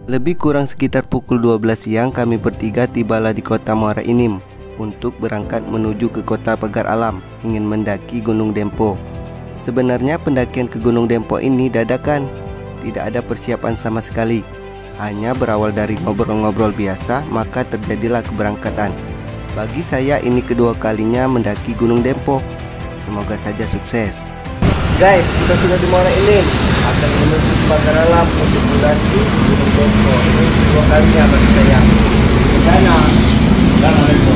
Lebih kurang sekitar pukul 12 siang kami bertiga tibalah di kota Muara Enim untuk berangkat menuju ke kota Pagar Alam, ingin mendaki Gunung Dempo. Sebenarnya pendakian ke Gunung Dempo ini dadakan, tidak ada persiapan sama sekali. Hanya berawal dari ngobrol-ngobrol biasa, maka terjadilah keberangkatan. Bagi saya ini kedua kalinya mendaki Gunung Dempo. Semoga saja sukses. Guys, kita sudah di Muara Enim, akan menuju ke Pagar Alam untuk mendaki Gunung Dempo. Ini dua kalinya bagi saya. Dana Dempo.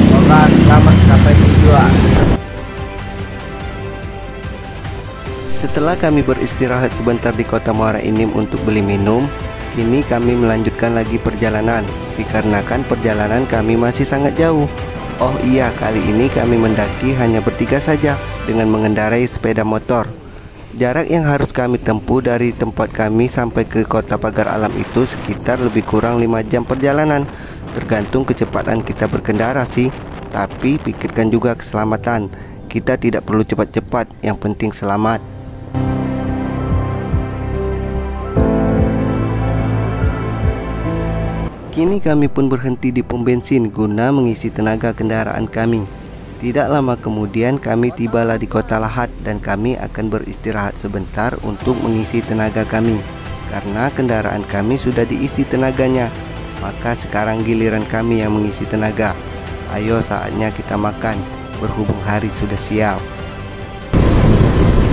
Semoga selamat sampai tujuan. Setelah kami beristirahat sebentar di kota Muara Enim untuk beli minum, kini kami melanjutkan lagi perjalanan, dikarenakan perjalanan kami masih sangat jauh. Oh iya, kali ini kami mendaki hanya bertiga saja dengan mengendarai sepeda motor. Jarak yang harus kami tempuh dari tempat kami sampai ke kota Pagar Alam itu sekitar lebih kurang 5 jam perjalanan. Tergantung kecepatan kita berkendara sih. Tapi pikirkan juga keselamatan. Kita tidak perlu cepat-cepat, yang penting selamat. Kini kami pun berhenti di pom bensin guna mengisi tenaga kendaraan kami. Tidak lama kemudian kami tibalah di kota Lahat dan kami akan beristirahat sebentar untuk mengisi tenaga kami. Karena kendaraan kami sudah diisi tenaganya, maka sekarang giliran kami yang mengisi tenaga. Ayo saatnya kita makan, berhubung hari sudah siap.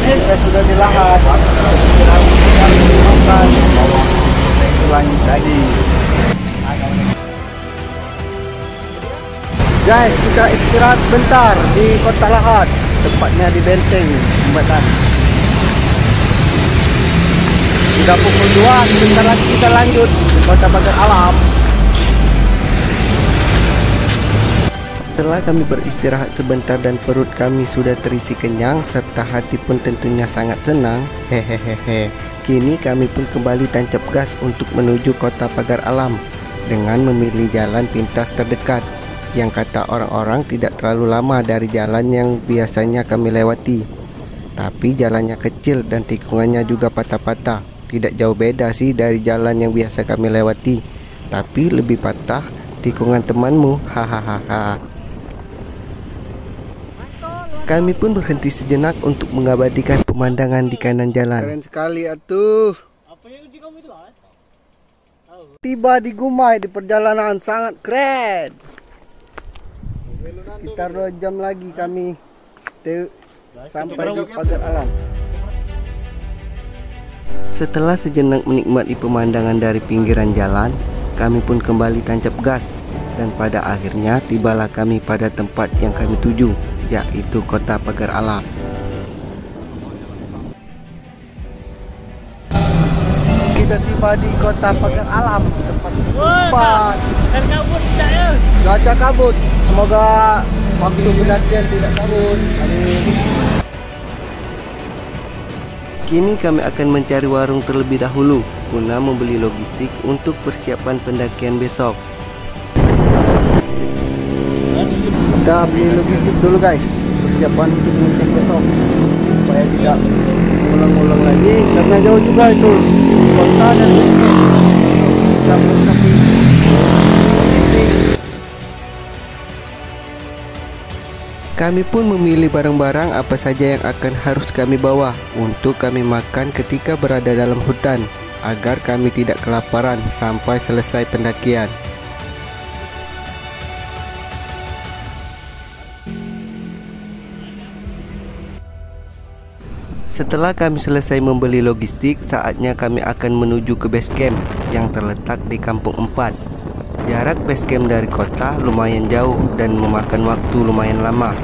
Kita sudah di Lahat. Kami makan. Kita lanjut lagi. Guys, kita istirahat bentar di kota Lahat, tepatnya di Benteng Jembatan. Sudah pukul 2, sebentar lagi kita lanjut di kota Pagar Alam. Setelah kami beristirahat sebentar dan perut kami sudah terisi kenyang serta hati pun tentunya sangat senang, hehehehe. Kini kami pun kembali tancap gas untuk menuju kota Pagar Alam dengan memilih jalan pintas terdekat, yang kata orang-orang tidak terlalu lama dari jalan yang biasanya kami lewati. Tapi jalannya kecil dan tikungannya juga patah-patah. Tidak jauh beda sih dari jalan yang biasa kami lewati, tapi lebih patah tikungan temanmu, hahaha. Kami pun berhenti sejenak untuk mengabadikan pemandangan di kanan jalan. Keren sekali atuh. Tiba di Gumai di perjalanan sangat keren. Sekitar 2 jam lagi kami sampai di Pagar Alam. Setelah sejenak menikmati pemandangan dari pinggiran jalan, kami pun kembali tancap gas. Dan pada akhirnya tibalah kami pada tempat yang kami tuju, yaitu kota Pagar Alam. Kita tiba di kota Pagar Alam, tempat tempat. Cuaca kabut. Semoga waktu pendakian tidak kabut. Amin. Kini kami akan mencari warung terlebih dahulu guna membeli logistik untuk persiapan pendakian besok. Kita beli logistik dulu guys, persiapan untuk musim besok supaya tidak ulang-ulang lagi karena jauh juga itu kota dan besok kita melengkapi logistik. Kami pun memilih barang-barang apa saja yang akan harus kami bawa untuk kami makan ketika berada dalam hutan, agar kami tidak kelaparan sampai selesai pendakian. Setelah kami selesai membeli logistik, saatnya kami akan menuju ke base camp yang terletak di Kampung 4. Jarak base camp dari kota lumayan jauh dan memakan waktu lumayan lama.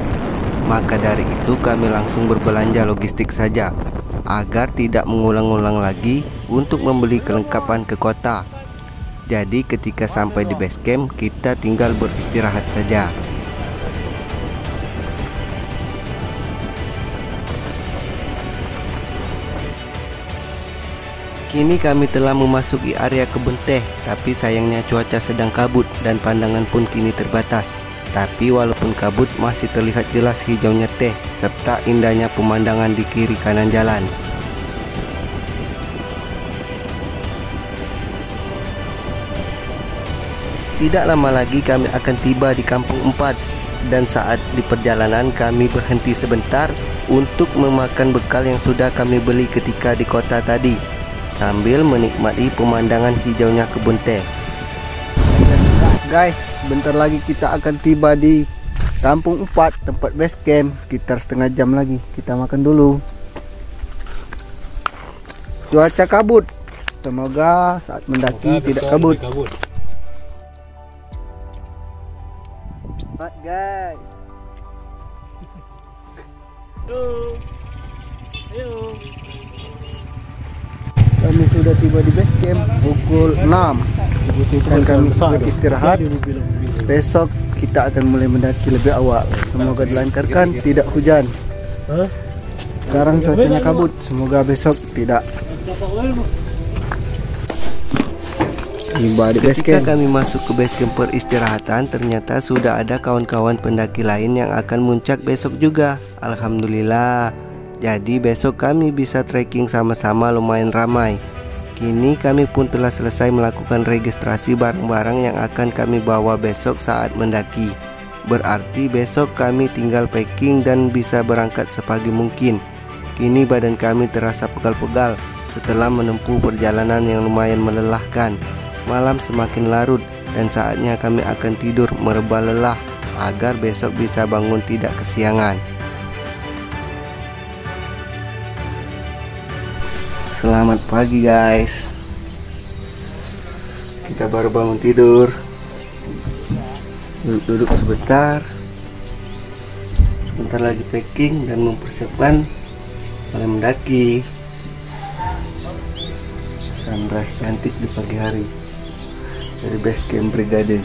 Maka dari itu kami langsung berbelanja logistik saja, agar tidak mengulang-ulang lagi untuk membeli kelengkapan ke kota. Jadi ketika sampai di base camp, kita tinggal beristirahat saja. Kini kami telah memasuki area kebun teh, tapi sayangnya cuaca sedang kabut dan pandangan pun kini terbatas. Tapi walaupun kabut masih terlihat jelas hijaunya teh serta indahnya pemandangan di kiri kanan jalan. Tidak lama lagi kami akan tiba di Kampung 4 dan saat di perjalanan kami berhenti sebentar untuk memakan bekal yang sudah kami beli ketika di kota tadi, sambil menikmati pemandangan hijaunya kebun teh. Guys, bentar lagi kita akan tiba di Kampung 4 tempat base camp. Sekitar setengah jam lagi. Kita makan dulu. Cuaca kabut. Semoga saat mendaki tidak kabut. Cepat guys. Ayo. Kami sudah tiba di base camp pukul 6 dan kami beristirahat. Besok kita akan mulai mendaki lebih awal. Semoga dilancarkan, tidak hujan. Sekarang cuacanya kabut, semoga besok tidak. Tiba di base Ketika camp. kami masuk ke base camp peristirahatan, ternyata sudah ada kawan-kawan pendaki lain yang akan muncak besok juga. Alhamdulillah. Jadi besok kami bisa trekking sama-sama lumayan ramai. Kini kami pun telah selesai melakukan registrasi barang-barang yang akan kami bawa besok saat mendaki. Berarti besok kami tinggal packing dan bisa berangkat sepagi mungkin. Kini badan kami terasa pegal-pegal setelah menempuh perjalanan yang lumayan melelahkan. Malam semakin larut dan saatnya kami akan tidur mereba lelah agar besok bisa bangun tidak kesiangan. Selamat pagi guys. Kita baru bangun tidur. Duduk sebentar. Sebentar lagi packing dan mempersiapkan mulai mendaki. Sunrise cantik di pagi hari dari base camp brigade.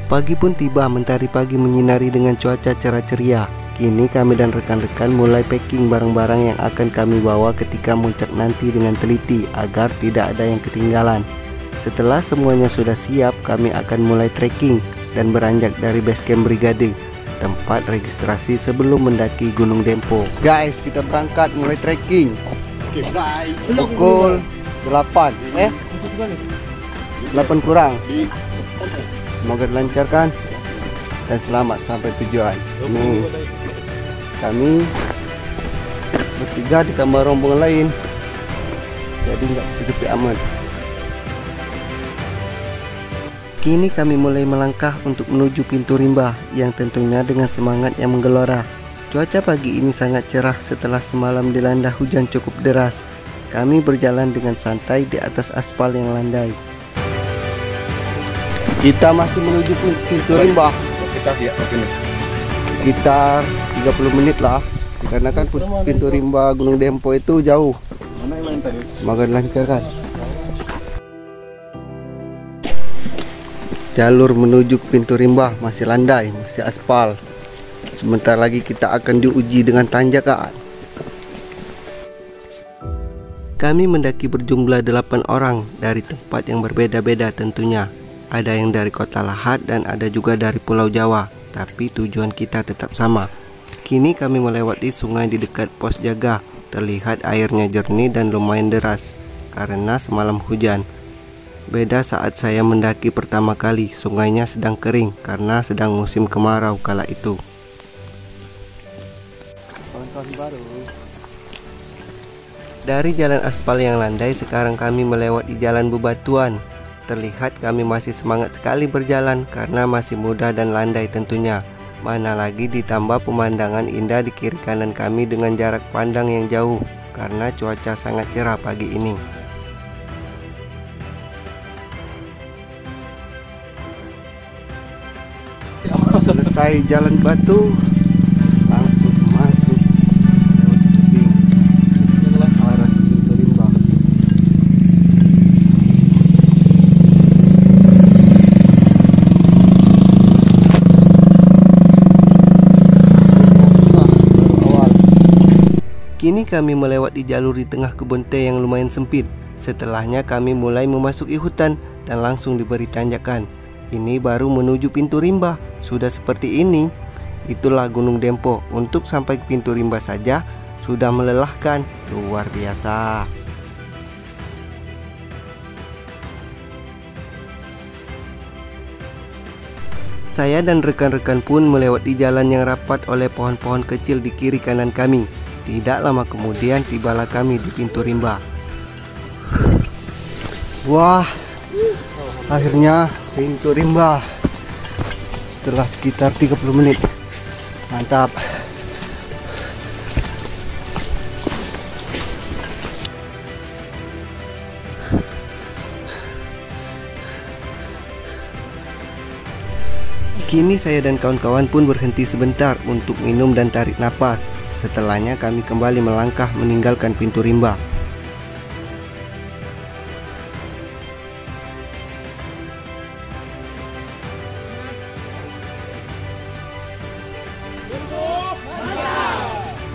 Pagi pun tiba, mentari pagi menyinari dengan cuaca cerah ceria. Kini kami dan rekan-rekan mulai packing barang-barang yang akan kami bawa ketika muncak nanti dengan teliti agar tidak ada yang ketinggalan. Setelah semuanya sudah siap, kami akan mulai trekking dan beranjak dari base camp brigade, tempat registrasi sebelum mendaki Gunung Dempo. Guys, kita berangkat mulai trekking. Pukul 8. 8 kurang. Semoga dilancarkan dan selamat sampai tujuan. Nih, kami bertiga ditambah rombongan lain, jadi nggak sepi-sepi amat. Kini kami mulai melangkah untuk menuju pintu rimba yang tentunya dengan semangat yang menggelora. Cuaca pagi ini sangat cerah setelah semalam dilanda hujan cukup deras. Kami berjalan dengan santai di atas aspal yang landai. Kita masih menuju pintu rimba. Sekitar 30 menit lah, karena kan pintu rimba Gunung Dempo itu jauh. Semoga dilancarkan. Jalur menuju ke pintu rimba masih landai, masih aspal. Sebentar lagi kita akan diuji dengan tanjakan. Kami mendaki berjumlah 8 orang dari tempat yang berbeda-beda tentunya. Ada yang dari Kota Lahat dan ada juga dari Pulau Jawa, tapi tujuan kita tetap sama. Kini kami melewati sungai di dekat pos jaga. Terlihat airnya jernih dan lumayan deras karena semalam hujan. Beda saat saya mendaki pertama kali, sungainya sedang kering karena sedang musim kemarau kala itu. Dari jalan aspal yang landai, sekarang kami melewati jalan bebatuan. Terlihat kami masih semangat sekali berjalan karena masih mudah dan landai tentunya. Mana lagi ditambah pemandangan indah di kiri kanan kami dengan jarak pandang yang jauh karena cuaca sangat cerah pagi ini. Selesai jalan batu, langsung masuk lewat tebing arah pintu rimba. Kini kami melewati jalur di tengah kebun teh yang lumayan sempit. Setelahnya kami mulai memasuki hutan dan langsung diberi tanjakan. Ini baru menuju pintu rimba. Sudah seperti ini. Itulah Gunung Dempo. Untuk sampai ke pintu rimba saja sudah melelahkan. Luar biasa. Saya dan rekan-rekan pun melewati jalan yang rapat oleh pohon-pohon kecil di kiri kanan kami. Tidak lama kemudian tibalah kami di pintu rimba. Wah, akhirnya pintu rimba. Setelah sekitar 30 menit. Mantap. Kini saya dan kawan-kawan pun berhenti sebentar untuk minum dan tarik napas. Setelahnya kami kembali melangkah meninggalkan pintu rimba.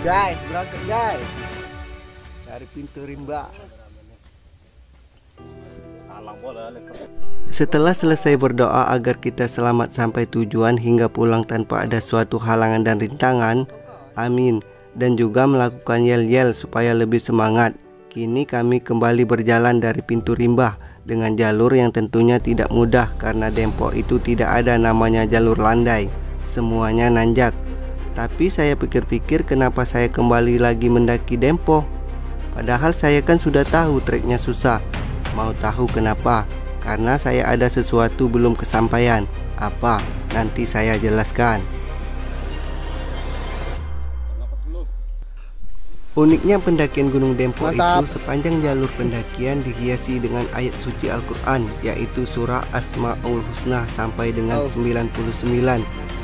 Guys, berangkat guys. Dari pintu rimba. Setelah selesai berdoa agar kita selamat sampai tujuan hingga pulang tanpa ada suatu halangan dan rintangan, amin, dan juga melakukan yel-yel supaya lebih semangat. Kini kami kembali berjalan dari pintu rimba dengan jalur yang tentunya tidak mudah karena Dempo itu tidak ada namanya jalur landai, semuanya nanjak. Tapi saya pikir-pikir kenapa saya kembali lagi mendaki Dempo? Padahal saya kan sudah tahu treknya susah. Mau tahu kenapa? Karena saya ada sesuatu belum kesampaian. Apa? Nanti saya jelaskan. Uniknya pendakian Gunung Dempo itu sepanjang jalur pendakian dihiasi dengan ayat suci Al-Quran, yaitu surah Asmaul Husna sampai dengan 99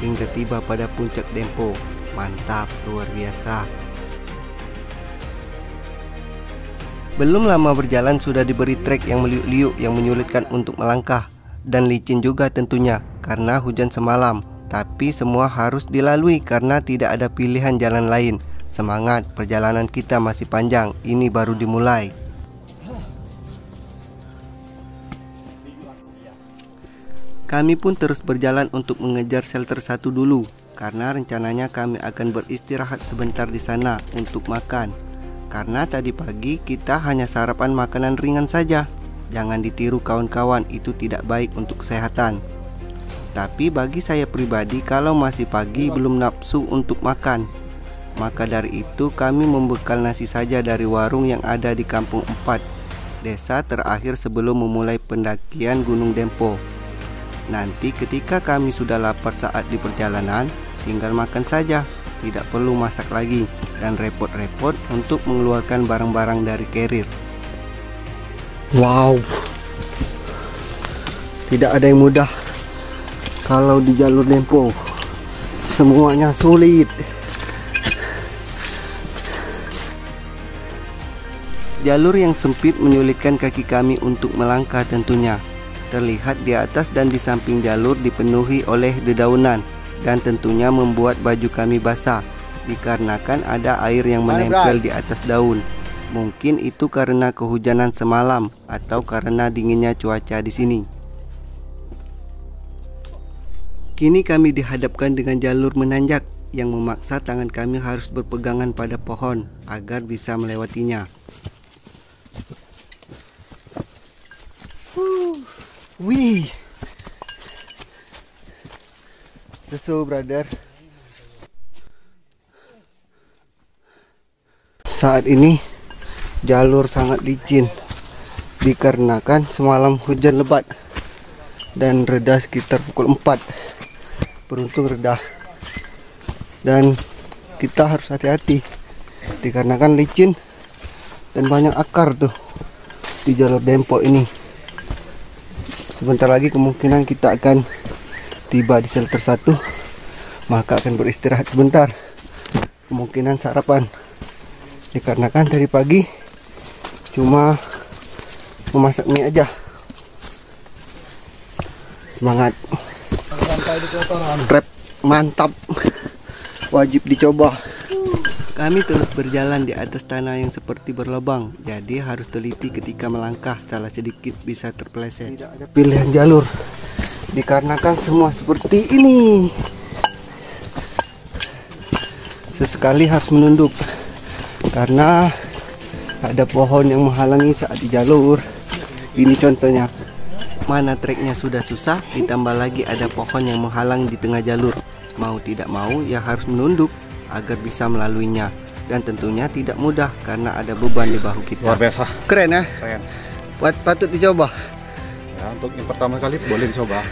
hingga tiba pada puncak Dempo. Mantap, luar biasa. Belum lama berjalan sudah diberi trek yang meliuk-liuk yang menyulitkan untuk melangkah, dan licin juga tentunya karena hujan semalam. Tapi semua harus dilalui karena tidak ada pilihan jalan lain. Semangat, perjalanan kita masih panjang, ini baru dimulai. Kami pun terus berjalan untuk mengejar shelter 1 dulu, karena rencananya kami akan beristirahat sebentar di sana untuk makan. Karena tadi pagi kita hanya sarapan makanan ringan saja. Jangan ditiru kawan-kawan, itu tidak baik untuk kesehatan. Tapi bagi saya pribadi, kalau masih pagi belum nafsu untuk makan, maka dari itu kami membekal nasi saja dari warung yang ada di Kampung 4, desa terakhir sebelum memulai pendakian Gunung Dempo. Nanti ketika kami sudah lapar saat di perjalanan, tinggal makan saja, tidak perlu masak lagi dan repot-repot untuk mengeluarkan barang-barang dari carrier. Wow, tidak ada yang mudah kalau di jalur Dempo. Semuanya sulit. Jalur yang sempit menyulitkan kaki kami untuk melangkah tentunya. Terlihat di atas dan di samping jalur dipenuhi oleh dedaunan dan tentunya membuat baju kami basah dikarenakan ada air yang menempel di atas daun. Mungkin itu karena kehujanan semalam atau karena dinginnya cuaca di sini. Kini kami dihadapkan dengan jalur menanjak yang memaksa tangan kami harus berpegangan pada pohon agar bisa melewatinya. Wih, susu brother. Saat ini jalur sangat licin dikarenakan semalam hujan lebat dan reda sekitar pukul 4. Beruntung reda. Dan kita harus hati-hati dikarenakan licin dan banyak akar tuh di jalur Dempo ini. Sebentar lagi kemungkinan kita akan tiba di shelter 1, maka akan beristirahat sebentar. Kemungkinan sarapan, dikarenakan dari pagi cuma memasak mie aja. Semangat. Trap mantap, wajib dicoba. Kami terus berjalan di atas tanah yang seperti berlubang, jadi harus teliti ketika melangkah, salah sedikit bisa terpeleset. Tidak ada pilihan jalur, dikarenakan semua seperti ini. Sesekali harus menunduk, karena ada pohon yang menghalangi saat di jalur. Ini contohnya. Mana treknya sudah susah, ditambah lagi ada pohon yang menghalang di tengah jalur. Mau tidak mau, ya harus menunduk agar bisa melaluinya. Dan tentunya tidak mudah karena ada beban di bahu kita. Luar biasa. Keren ya? Keren. Patut dicoba. Ya, untuk yang pertama kali boleh dicoba.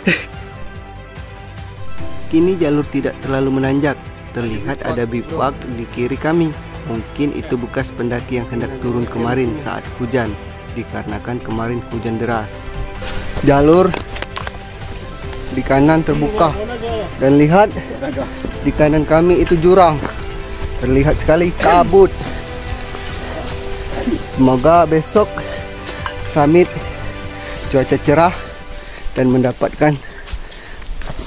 Kini jalur tidak terlalu menanjak. Terlihat ada bivak di kiri kami. Mungkin itu bekas pendaki yang hendak turun kemarin saat hujan, dikarenakan kemarin hujan deras. Jalur di kanan terbuka, dan lihat di kanan kami itu jurang. Terlihat sekali kabut. Semoga besok summit cuaca cerah dan mendapatkan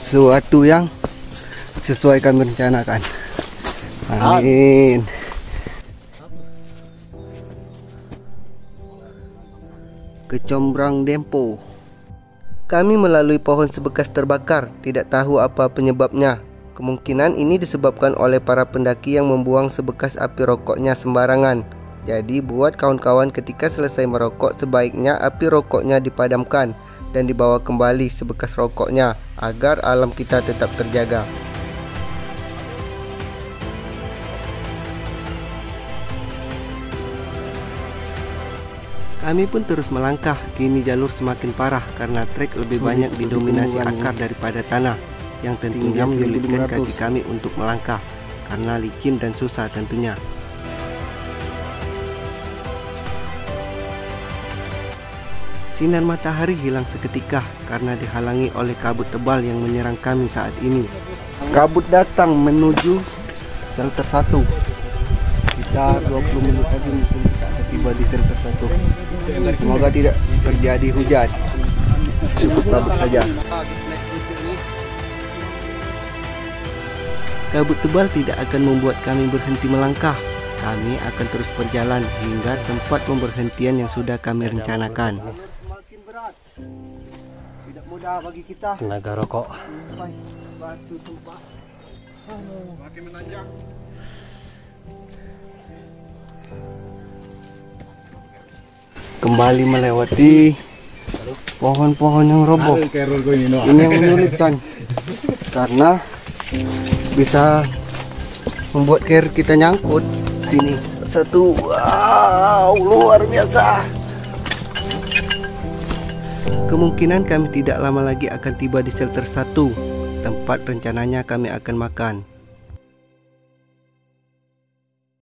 sesuatu yang sesuai kami rencanakan. Amin. Kecombrang Dempo. Kami melalui pohon sebekas terbakar, tidak tahu apa penyebabnya. Kemungkinan ini disebabkan oleh para pendaki yang membuang sebekas api rokoknya sembarangan. Jadi buat kawan-kawan ketika selesai merokok, sebaiknya api rokoknya dipadamkan dan dibawa kembali sebekas rokoknya agar alam kita tetap terjaga. Kami pun terus melangkah. Kini jalur semakin parah karena trek lebih banyak didominasi akar daripada tanah, yang tentunya menyulitkan kaki kami untuk melangkah karena licin dan susah tentunya. Sinar matahari hilang seketika karena dihalangi oleh kabut tebal yang menyerang kami saat ini. Kabut datang menuju shelter 1. Kita 20 menit lagi mungkin kita akan tiba di shelter 1. Semoga tidak terjadi hujan. Cukup kabut saja. Kabut tebal tidak akan membuat kami berhenti melangkah. Kami akan terus berjalan hingga tempat pemberhentian yang sudah kami rencanakan. Semakin berat. Tidak mudah bagi kita. Tenaga rokok. Batu tumpah. Semakin menanjak. Kembali melewati pohon-pohon yang roboh. Ini yang menyulitkan karena bisa membuat carrier kita nyangkut. Ini satu, wow, luar biasa. Kemungkinan kami tidak lama lagi akan tiba di shelter 1, tempat rencananya kami akan makan.